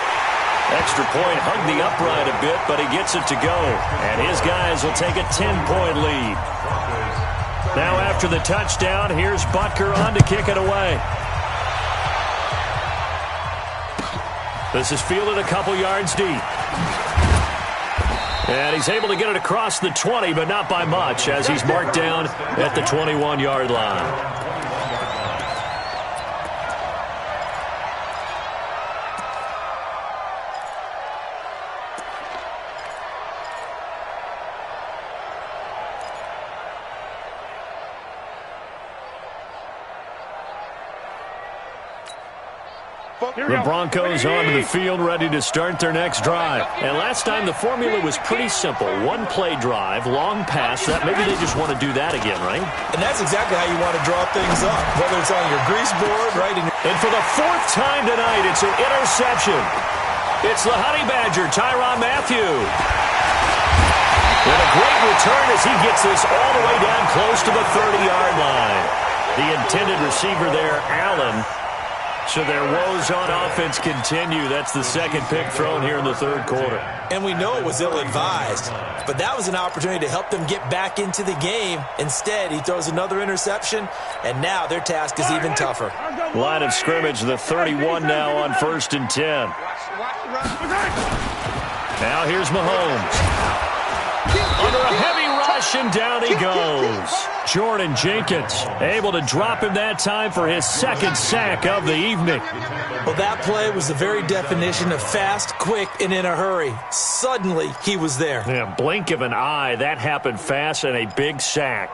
[SPEAKER 1] Extra point hugged the upright a bit, but he gets it to go. And his guys will take a 10-point lead. Now after the touchdown, here's Butker on to kick it away. This is fielded a couple yards deep. And he's able to get it across the 20, but not by much, as he's marked down at the 21-yard line. The Broncos onto the field, ready to start their next drive. And last time, the formula was pretty simple. 1-play drive, long pass. Maybe they just want to do that again, right?
[SPEAKER 3] And that's exactly how you want to draw things up, whether it's on your grease board, right?
[SPEAKER 1] And for the 4th time tonight, it's an interception. It's the Honey Badger, Tyrann Mathieu. And a great return as he gets this all the way down close to the 30-yard line. The intended receiver there, Allen. So their woes on offense continue. That's the 2nd pick thrown here in the 3rd quarter.
[SPEAKER 3] And we know it was ill-advised, but that was an opportunity to help them get back into the game. Instead, he throws another interception, and now their task is even tougher.
[SPEAKER 1] Line of scrimmage, the 31 now on 1st and 10. Now here's Mahomes. Under a heavy rush, and down he goes. Jordan Jenkins able to drop him that time for his 2nd sack of the evening.
[SPEAKER 3] Well, that play was the very definition of fast, quick, and in a hurry. Suddenly, he was there.
[SPEAKER 1] Yeah, blink of an eye, that happened fast, and a big sack.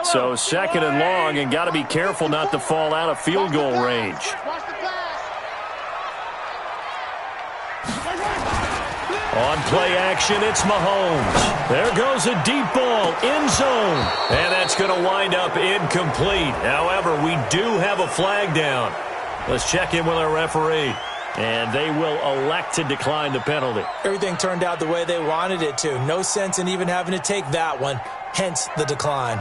[SPEAKER 1] So 2nd and long, and got to be careful not to fall out of field goal range. On play action, it's Mahomes. There goes a deep ball, end zone. And that's going to wind up incomplete. However, we do have a flag down. Let's check in with our referee. And they will elect to decline the penalty.
[SPEAKER 3] Everything turned out the way they wanted it to. No sense in even having to take that one. Hence the decline.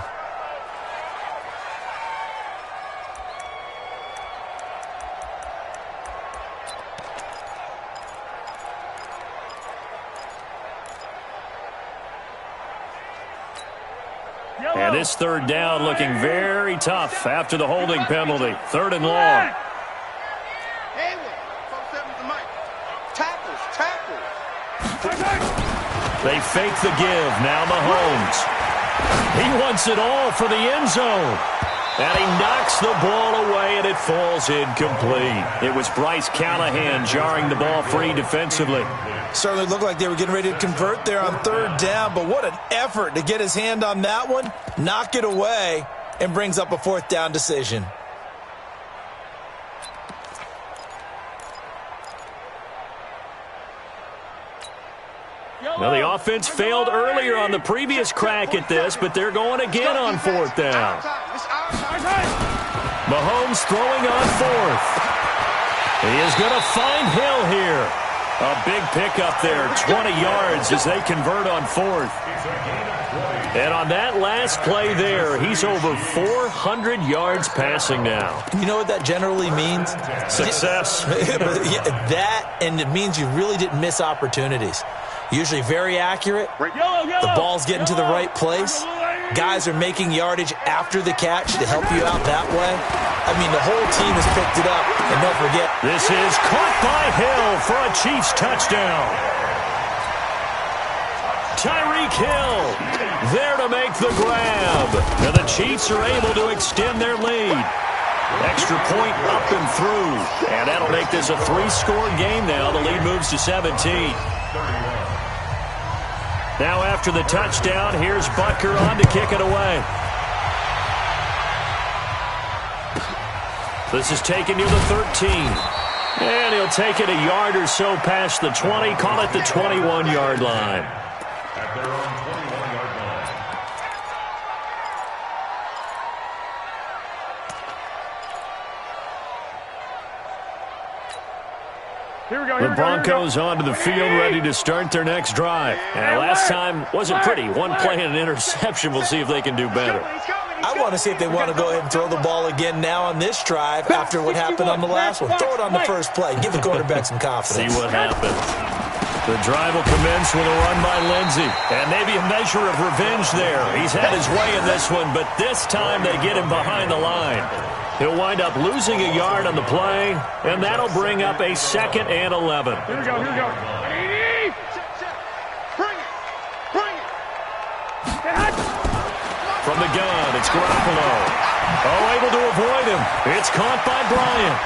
[SPEAKER 1] And this 3rd down looking very tough after the holding penalty. 3rd and long. They fake the give. Now Mahomes. He wants it all for the end zone. And he knocks the ball away, and it falls incomplete. It was Bryce Callahan jarring the ball free defensively.
[SPEAKER 3] Certainly looked like they were getting ready to convert there on 3rd down, but what an effort to get his hand on that one, knock it away, and brings up a 4th down decision.
[SPEAKER 1] Well, the offense failed earlier on the previous crack at this, but they're going again on 4th down. Mahomes throwing on 4th. He is going to find Hill here. A big pickup there, 20 yards as they convert on 4th. And on that last play there, he's over 400 yards passing now.
[SPEAKER 3] You know what that generally means?
[SPEAKER 1] Success.
[SPEAKER 3] That, and it means you really didn't miss opportunities. Usually very accurate. The ball's getting to the right place. Guys are making yardage after the catch to help you out that way. I mean, the whole team has picked it up. And don't forget,
[SPEAKER 1] this is caught by Hill for a Chiefs touchdown. Tyreek Hill there to make the grab. And the Chiefs are able to extend their lead. Extra point up and through. And that'll make this a 3-score game now. The lead moves to 17. Now after the touchdown, here's Butker on to kick it away. This is taken near the 13. And he'll take it a yard or so past the 20. Call it the 21-yard line.
[SPEAKER 4] At their own 21-yard line.
[SPEAKER 1] The Broncos onto the field ready to start their next drive. And last time wasn't pretty. One play and an interception. We'll see if they can do better.
[SPEAKER 3] I want to see if they want to go ahead and throw the ball again now on this drive after what happened on the last one. Throw it on the first play. Give the quarterback some confidence.
[SPEAKER 1] See what happens. The drive will commence with a run by Lindsey. And maybe a measure of revenge there. He's had his way in this one, but this time they get him behind the line. He'll wind up losing a yard on the play, and that'll bring up a 2nd and 11.
[SPEAKER 2] Here we go. Bring it.
[SPEAKER 1] From the gun, it's Garoppolo. Oh, able to avoid him. It's caught by Bryant.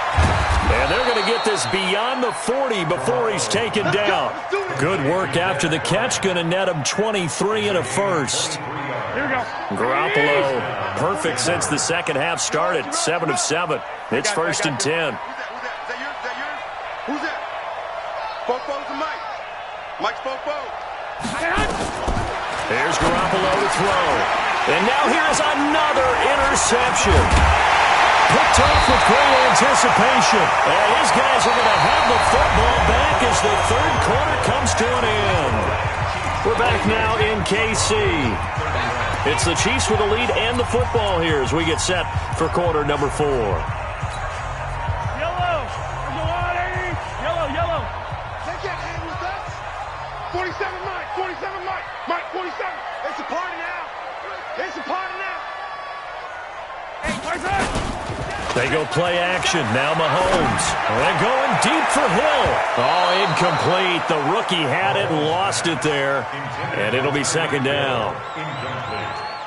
[SPEAKER 1] And they're going to get this beyond the 40 before he's taken down. Good work after the catch. Going to net him 23 and a first.
[SPEAKER 2] Here we go.
[SPEAKER 1] Garoppolo, perfect since the second half started. 7 of 7. It's 1st and 10.
[SPEAKER 2] Who's that? Fofo's and Mike. Mike's Fofo.
[SPEAKER 1] There's Garoppolo to throw. And now here's another interception. Picked off with great anticipation. And these guys are going to have the football back as the 3rd quarter comes to an end. We're back now in KC. It's the Chiefs with the lead and the football here as we get set for quarter number 4.
[SPEAKER 2] Yellow. There's a lot, 80. Yellow. They can't hang with us. 47 Mike. 47 Mike. Mike, 47. It's a party now. Hey,
[SPEAKER 1] they go play action. Now Mahomes. They're going deep for Hill. Oh, incomplete. The rookie had it and lost it there. And it'll be 2nd down.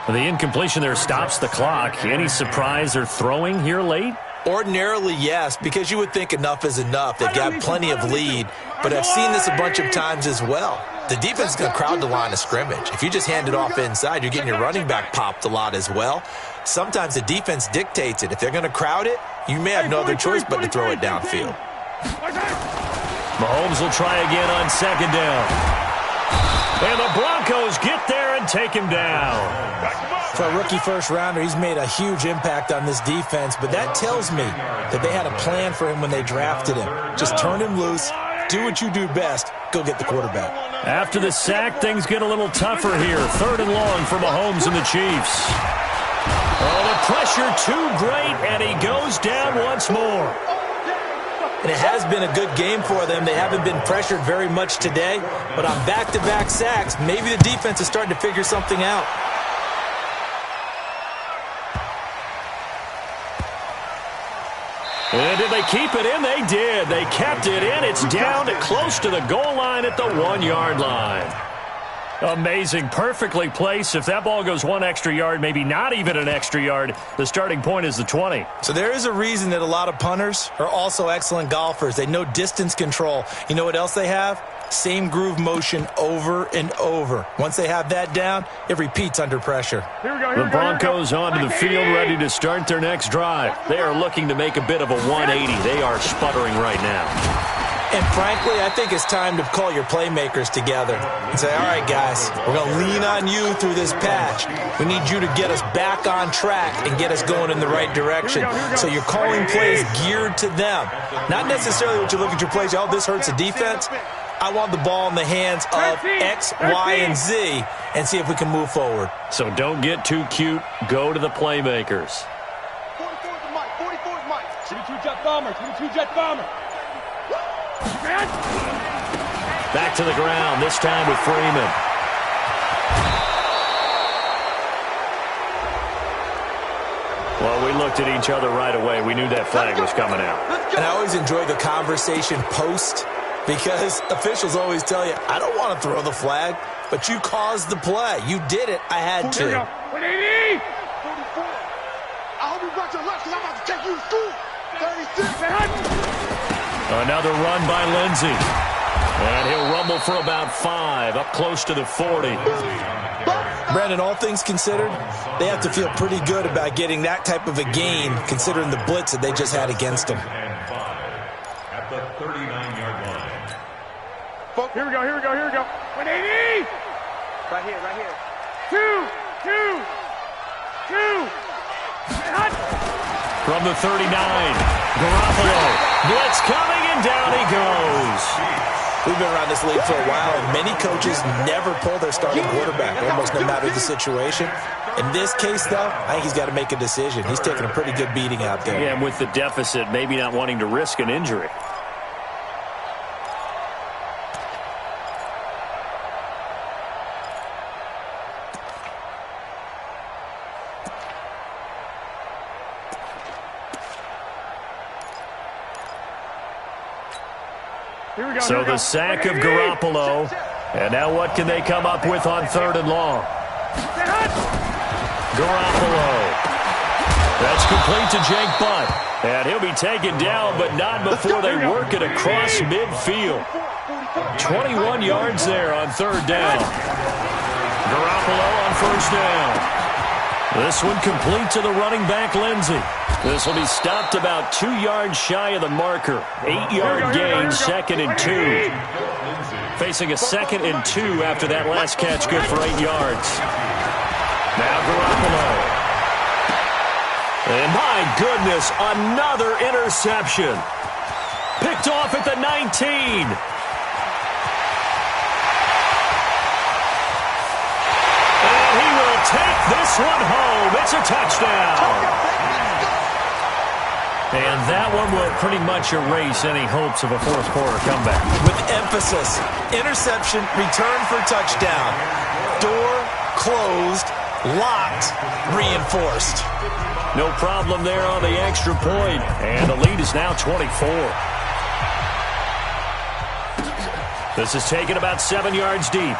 [SPEAKER 1] The incompletion there stops the clock. Any surprise they're throwing here late?
[SPEAKER 3] Ordinarily, yes, because you would think enough is enough. They've got plenty of lead, but I've seen this a bunch of times as well. The defense is going to crowd the line of scrimmage. If you just hand it off inside, you're getting your running back popped a lot as well. Sometimes the defense dictates it. If they're going to crowd it, you may have no other choice but to throw it downfield.
[SPEAKER 1] Mahomes will try again on 2nd down. And the Broncos get there and take him down.
[SPEAKER 3] For a rookie first-rounder, he's made a huge impact on this defense, but that tells me that they had a plan for him when they drafted him. Just turn him loose, do what you do best, go get the quarterback.
[SPEAKER 1] After the sack, things get a little tougher here. 3rd and long for Mahomes and the Chiefs. Oh, the pressure too great, and he goes down once more.
[SPEAKER 3] And it has been a good game for them. They haven't been pressured very much today, but on back-to-back sacks, maybe the defense is starting to figure something out.
[SPEAKER 1] And did they keep it in? They did. They kept it in. It's down to close to the goal line at the 1-yard line. Amazing. Perfectly placed. If that ball goes 1 extra yard, maybe not even an extra yard, the starting point is the 20.
[SPEAKER 3] So there is a reason that a lot of punters are also excellent golfers. They know distance control. You know what else they have? Same groove motion over and over. Once they have that down, it repeats under pressure.
[SPEAKER 1] The Broncos onto the field ready to start their next drive. They are looking to make a bit of a 180. They are sputtering right now.
[SPEAKER 3] And frankly, I think it's time to call your playmakers together and say, all right, guys, we're going to lean on you through this patch. We need you to get us back on track and get us going in the right direction. So you're calling plays geared to them. Not necessarily what you look at your plays, oh, this hurts the defense. I want the ball in the hands of X, Y, and Z and see if we can move forward.
[SPEAKER 1] So don't get too cute. Go to the playmakers.
[SPEAKER 2] 44's the mic. 44's mic.
[SPEAKER 5] 22 jet bomber. 22 jet bomber.
[SPEAKER 1] Back to the ground, this time with Freeman. Well, we looked at each other right away. We knew that flag was coming out.
[SPEAKER 3] And I always enjoy the conversation post because officials always tell you, I don't want to throw the flag, but you caused the play. You did it. I had to.
[SPEAKER 2] 180. 44. I hope you brought your lunch because I'm about to take you to school. 36.
[SPEAKER 1] Another run by Lindsey. And he'll rumble for about 5, up close to the 40.
[SPEAKER 3] Brandon, all things considered, they have to feel pretty good about getting that type of a gain, considering the blitz that they just had against them.
[SPEAKER 4] At the 39-yard line.
[SPEAKER 5] Here we go, here we go, here we go. 180!
[SPEAKER 2] Right here, right here.
[SPEAKER 5] 2.
[SPEAKER 1] From the 39, Garoppolo. Blitz coming, and down he goes.
[SPEAKER 3] We've been around this league for a while, and many coaches never pull their starting quarterback, almost no matter the situation. In this case, though, I think he's got to make a decision. He's taking a pretty good beating out there.
[SPEAKER 1] Yeah, and with the deficit, maybe not wanting to risk an injury. So the sack of Garoppolo. And now what can they come up with on 3rd and long? Garoppolo. That's complete to Jake Butt. And he'll be taken down, but not before they work it across midfield. 21 yards there on 3rd down. Garoppolo on 1st down. This one complete to the running back, Lindsey. This will be stopped about 2 yards shy of the marker. 8-yard gain, 2nd and 2. Facing a 2nd and 2 after that last catch, good for 8 yards. Now Garoppolo. And my goodness, another interception. Picked off at the 19. And he will take this one home. It's a touchdown. And that one will pretty much erase any hopes of a fourth-quarter comeback.
[SPEAKER 3] With emphasis, interception, return for touchdown. Door closed, locked, reinforced.
[SPEAKER 1] No problem there on the extra point. And the lead is now 24. This is taken about 7 yards deep.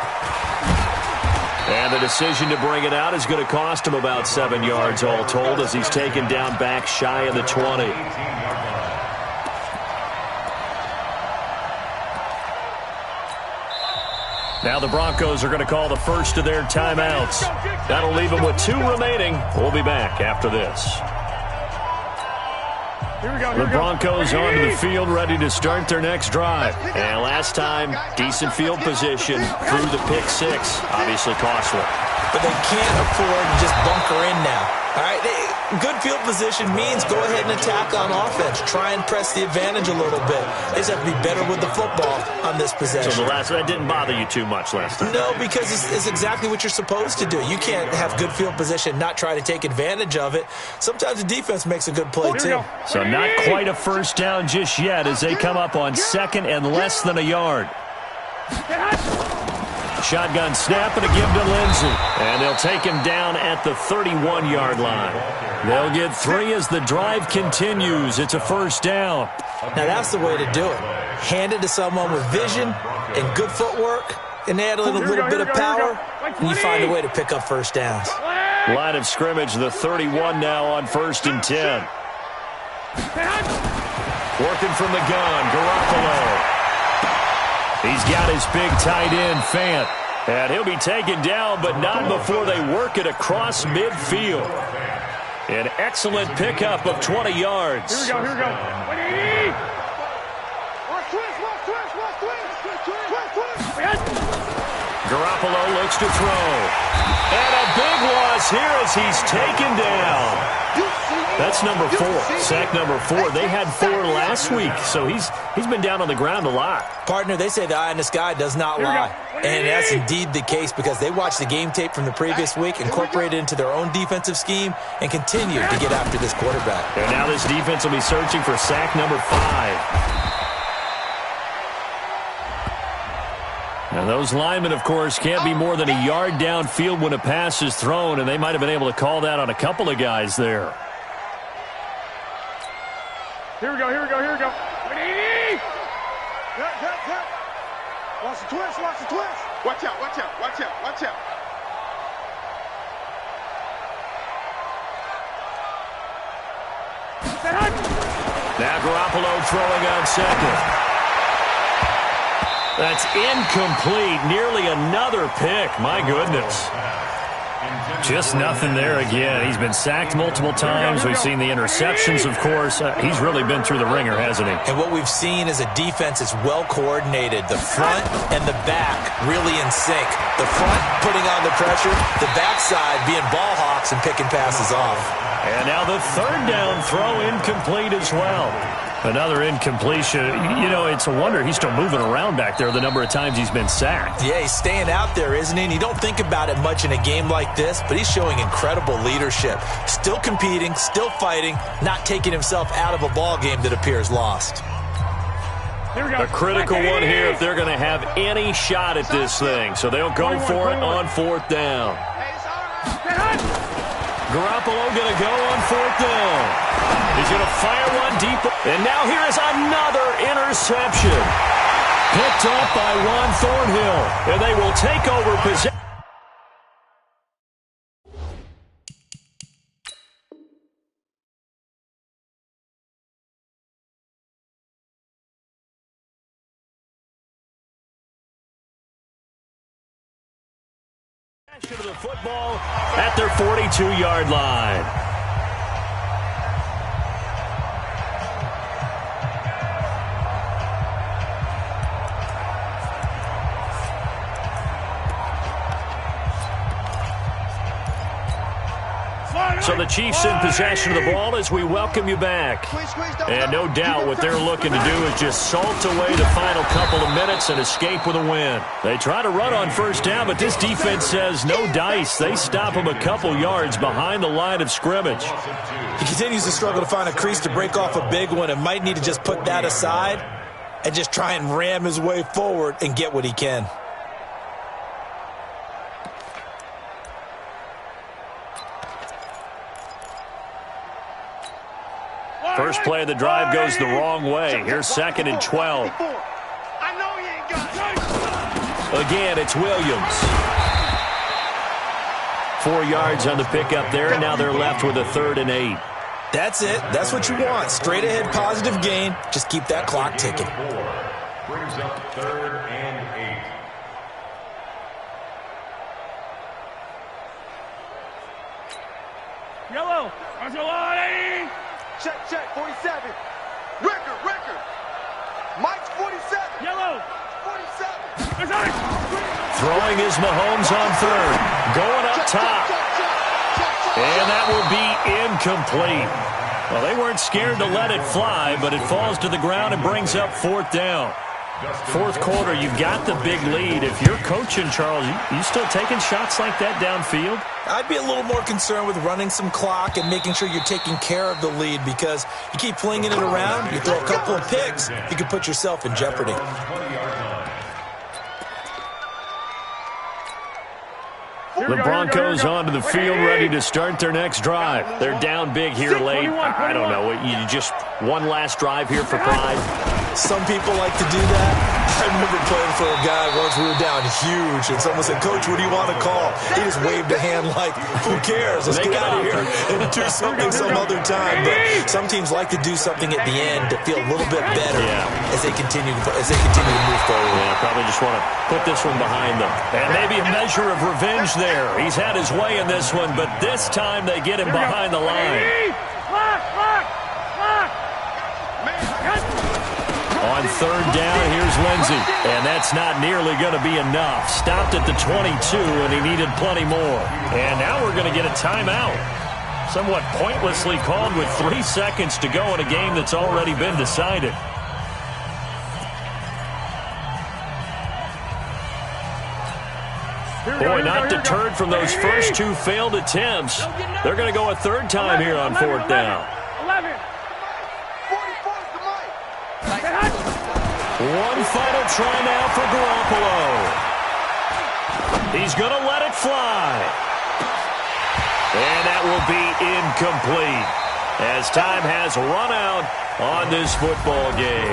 [SPEAKER 1] And the decision to bring it out is going to cost him about 7 yards all told as he's taken down back shy of the 20. Now the Broncos are going to call the first of their timeouts. That'll leave them with 2 remaining. We'll be back after this. The Broncos onto the field ready to start their next drive. And last time, decent field position through the pick 6. Obviously costly.
[SPEAKER 3] But they can't afford to just bunker in now. All right, good field position means go ahead and attack on offense. Try and press the advantage a little bit. They just have to be better with the football on this possession.
[SPEAKER 1] So that didn't bother you too much last time?
[SPEAKER 3] No, because it's exactly what you're supposed to do. You can't have good field position, not try to take advantage of it. Sometimes the defense makes a good play, too.
[SPEAKER 1] So not quite a first down just yet as they come up on 2nd and less than a yard. Shotgun snap and a give to Lindsey. And they'll take him down at the 31-yard line. They'll get 3 as the drive continues. It's a first down.
[SPEAKER 3] Now that's the way to do it. Hand it to someone with vision and good footwork, and add a little bit of power, and you find a way to pick up first downs.
[SPEAKER 1] Line of scrimmage, the 31 now on 1st and 10. Working from the gun, Garoppolo. He's got his big tight end, Fant. And he'll be taken down, but not before they work it across midfield. An excellent pickup of 20 yards.
[SPEAKER 5] Here we go, here we go. 180!
[SPEAKER 1] Garoppolo looks to throw. And a big loss here as he's taken down. That's number 4. Sack number 4. They had 4 last week, so he's been down on the ground a lot.
[SPEAKER 3] Partner, they say the eye in the sky does not lie. And that's indeed the case because they watched the game tape from the previous week, incorporated it into their own defensive scheme, and continue to get after this quarterback.
[SPEAKER 1] And now this defense will be searching for sack number 5. And those linemen, of course, can't be more than a yard downfield when a pass is thrown, and they might have been able to call that on a couple of guys there.
[SPEAKER 5] Here we go. 180! Watch the twist. Watch out.
[SPEAKER 1] Now Garoppolo throwing on second. That's incomplete. Nearly another pick. My goodness. Just nothing there again. He's been sacked multiple times. We've seen the interceptions, of course. He's really been through the ringer, hasn't he?
[SPEAKER 3] And what we've seen is a defense that's well coordinated. The front and the back really in sync. The front putting on the pressure. The backside being ball hawks and picking passes off.
[SPEAKER 1] And now the third down throw incomplete as well. Another incompletion. You know, it's a wonder he's still moving around back there the number of times he's been sacked.
[SPEAKER 3] Yeah, he's staying out there, isn't he? And you don't think about it much in a game like this, but he's showing incredible leadership. Still competing, still fighting, not taking himself out of a ball game that appears lost.
[SPEAKER 1] A critical one here if they're going to have any shot at this thing. So they'll go for it on 4th down. Garoppolo going to go on 4th down. He's going to fire one deep. And now here is another interception. Picked up by Juan Thornhill. And they will take over possession. To the football at their 42-yard line. So the Chiefs in possession of the ball as we welcome you back. And no doubt what they're looking to do is just salt away the final couple of minutes and escape with a win. They try to run on 1st down, but this defense says no dice. They stop him a couple yards behind the line of scrimmage.
[SPEAKER 3] He continues to struggle to find a crease to break off a big one and might need to just put that aside and just try and ram his way forward and get what he can.
[SPEAKER 1] First play of the drive goes the wrong way. Here's 2nd and 12. Again, it's Williams. 4 yards on the pickup there, and now they're left with a 3rd and 8.
[SPEAKER 3] That's it. That's what you want. Straight ahead, positive gain. Just keep that clock ticking.
[SPEAKER 4] Brings up 3rd and 8.
[SPEAKER 5] Yellow. Let's go on, 80.
[SPEAKER 2] Check, 47. Ricker. Mike's 47.
[SPEAKER 5] Yellow.
[SPEAKER 2] 47.
[SPEAKER 1] Throwing is Mahomes on 3rd. Going up top. And that will be incomplete. Well, they weren't scared to let it fly, but it falls to the ground and brings up 4th down. 4th quarter, you've got the big lead. If you're coaching, Charles, you still taking shots like that downfield?
[SPEAKER 3] I'd be a little more concerned with running some clock and making sure you're taking care of the lead because you keep flinging it around, you throw a couple of picks, you can put yourself in jeopardy.
[SPEAKER 1] The Broncos onto the field ready to start their next drive. They're down big here late. I don't know. You just one last drive here for pride.
[SPEAKER 3] Some people like to do that. I remember playing for a guy once. We were down huge, and someone said, "Coach, what do you want to call?" He just waved a hand like, "Who cares? Let's get out of here and do something some other time." But some teams like to do something at the end to feel a little bit better as they continue to move forward.
[SPEAKER 1] Yeah, probably just want to put this one behind them. And maybe a measure of revenge there. He's had his way in this one, but this time they get him behind the line. On third down, here's Lindsey. And that's not nearly going to be enough. Stopped at the 22, and he needed plenty more. And now we're going to get a timeout. Somewhat pointlessly called with 3 seconds to go in a game that's already been decided. Boy, not deterred from those first 2 failed attempts. They're going to go a third time here on fourth down.
[SPEAKER 5] 11.
[SPEAKER 1] One final try now for Garoppolo. He's going to let it fly. And that will be incomplete as time has run out on this football game.